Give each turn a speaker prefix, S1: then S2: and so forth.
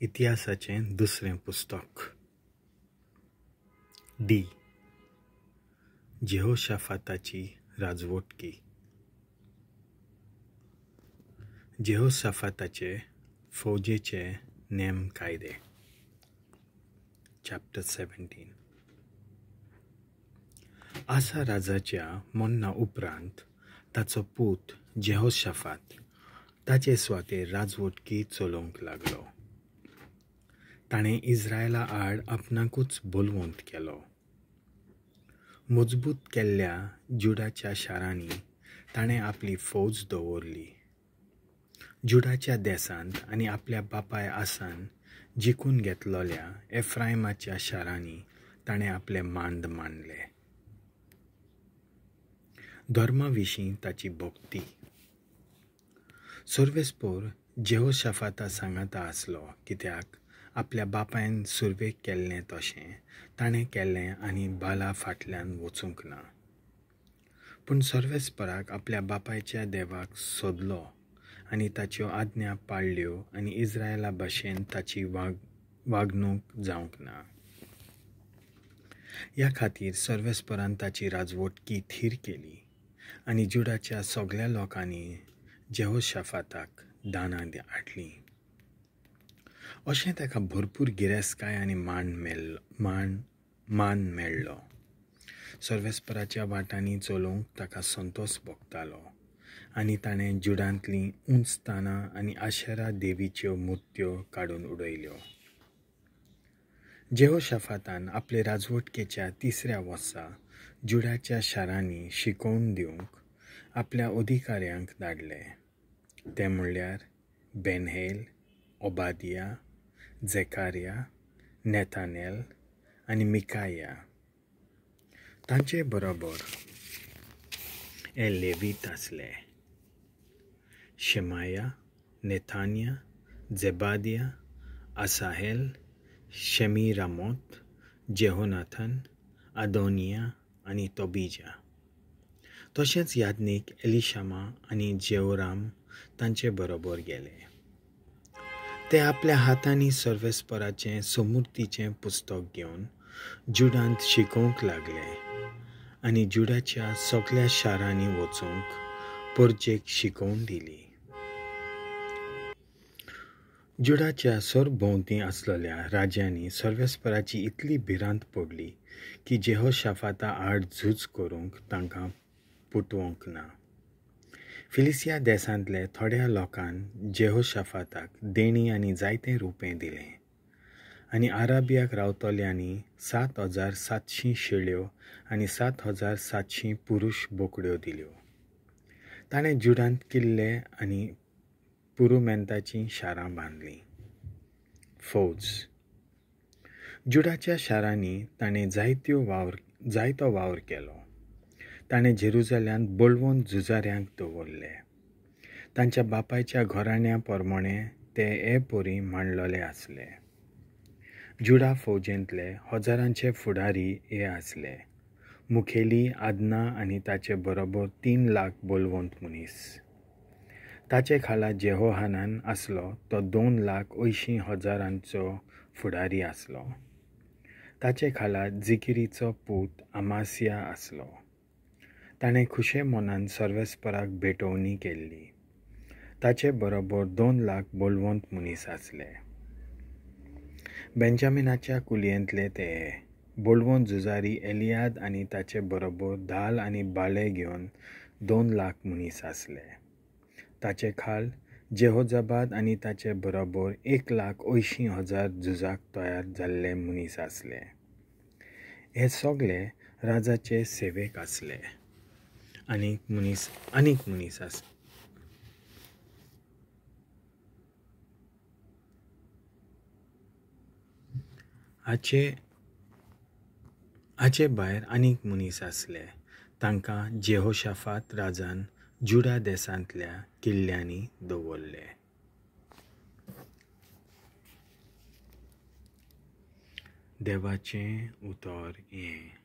S1: इतिहासाचें दुसरें पुस्तक. D. जेहोशाफाताची राजवटकी. जेहोशाफाताचे फौजेचे name कायदे. चॅप्टर 17. आसा राजाच्या मन्ना उपरांत ताचो पूत जेहोशाफात ताचे स्वातेर राजवटकी चलोवंक लागलो. ताणें इस्रायला आड आपणाकूच बोलवंत केलो. मजबूत केल्ल्या जुडाच्या शारांनी ताणें आपली फौज दवरली. जुडाच्या देसांत आनी आपल्या बापाय आसान जिखून घेतलोल्या एफ्रायमाच्या शारांनी ताणें आपले मांड मांडले. धर्मा विशीं ताची भक्ती. सर्वेस्पोर जेहोशाफाता सांगाता आसलो, कित्याक आपल्या बापायन सुरवेक केल्लें तशें ताणें केलें आनी बाला फाटल्यान वचूंक ना. पूण सर्वेस्पराक आपल्या बापायच्या देवाक सोदलो आनी ताच्यो आज्ञा पाळल्यो आनी इस्रायला भाशेन ताची वागणूक जावंक ना. ह्या खातीर सर्वेस्परान ताची राजवटकी थीर केली आनी जुडाच्या सगळ्या लोकांनी जेहोशाफाताक दानां हाडलीं. अशें ताका भरपूर गिरेस्तकाय आनी मान मेळ्ळो. सर्वेस्पराच्या वाटांनी चलोवंक ताका संतोश भोगतालो आनी ताणें जुडांतलीं उंचस्थानां आनी आशेरा देवीच्यो मुर्त्यो काडून उडयल्यो. जेहोशाफातान आपले राजवटकेच्या 3ऱ्या वर्सा जुडाच्या शारांनी शिकोवन दिवंक आपल्या अधिकाऱ्यांक धाडले. ते म्हणल्यार बेनहेल, ओबादिया, झेकारिया, नेथानेल आनी मिकाया. तांचे बरोबर हे लेवीत आसले: शेमाया, नेथानिया, झेबादिया, आसाहेल, शेमिरामोत, जेहोनाथन, आदोनिया आनी तोबिजा. तशेंच याज्ञीक एलिशामा आनी जेहोराम तांचे बरोबर गेले. ते आपल्या हातांनी सर्वेस्पराचें समृद्धीचें पुस्तक घेवन जुडांत शिकोवंक लागले आनी जुडाच्या सगळ्या शारांनी वचूंक परजेक शिकोवन दिली. जुडाच्या सरभोंवती आसलेल्या राजांनी सर्वेस्पराची इतली भिरांत पडली की जेहोशाफाता आड झूज करूंक तांकां पुटवंक ना. फिलिस्तिया देसांतले थोड्या लोकान जेहोशाफाताक देणी आनी जायतें रुपें दिलें आनी आराबियाक रावतल्यांनी 7,700 शेळ्यो आनी 7,700 पुरुश बोकड्यो दिल्यो. ताणें जुडांत किल्ले आनी पुरुमेंताचीं शारां बांदलीं. फौज. जुडाच्या शारांनी ताणें जायतो वावर केलो. ताणें जेरुजल्यांत बळवंत झुजाऱ्यांक दवरले. तांच्या बापायच्या घराण्या प्रमाणें ते हे परी मांडलोले आसले. जुडा फौजेंतले हजारांचे फुडारी हे आसले: मुखेली, आदना आनी ताचे बरोबर 3 लाख बळवंत मनीस. ताचे खाला जेहोहानान आसलो, तो 2,80,000 फुडारी आसलो. ताचे खाला जिकिरीचो पूत अमासिया आसलो. ताणें खुशे मोनान सर्वेस्पराक भेटवणी केल्ली. ताचे बरोबर 2 लाख बळवंत मनीस आसले. बेंजामिनाच्या कुलयेंतले ते बळवंत झुजारी एलियाद आनी ताचे बरोबर धाल आनी बाळे घेवन 2 लाख मनीस आसले. ताचे खाल जेहोजाबाद आनी ताचे बरोबर 1,80,000 झुजाक तयार जाल्ले मनीस आसले. हे सगळे राजाचे सेवेक आसले. आनीक मनीस आसले. हाचे भायर आनीक मनीस आसले. तांकां जेहोशाफात राजान जुडा देसांतल्या किल्ल्यांनी दवरले. देवाचें उतर हें.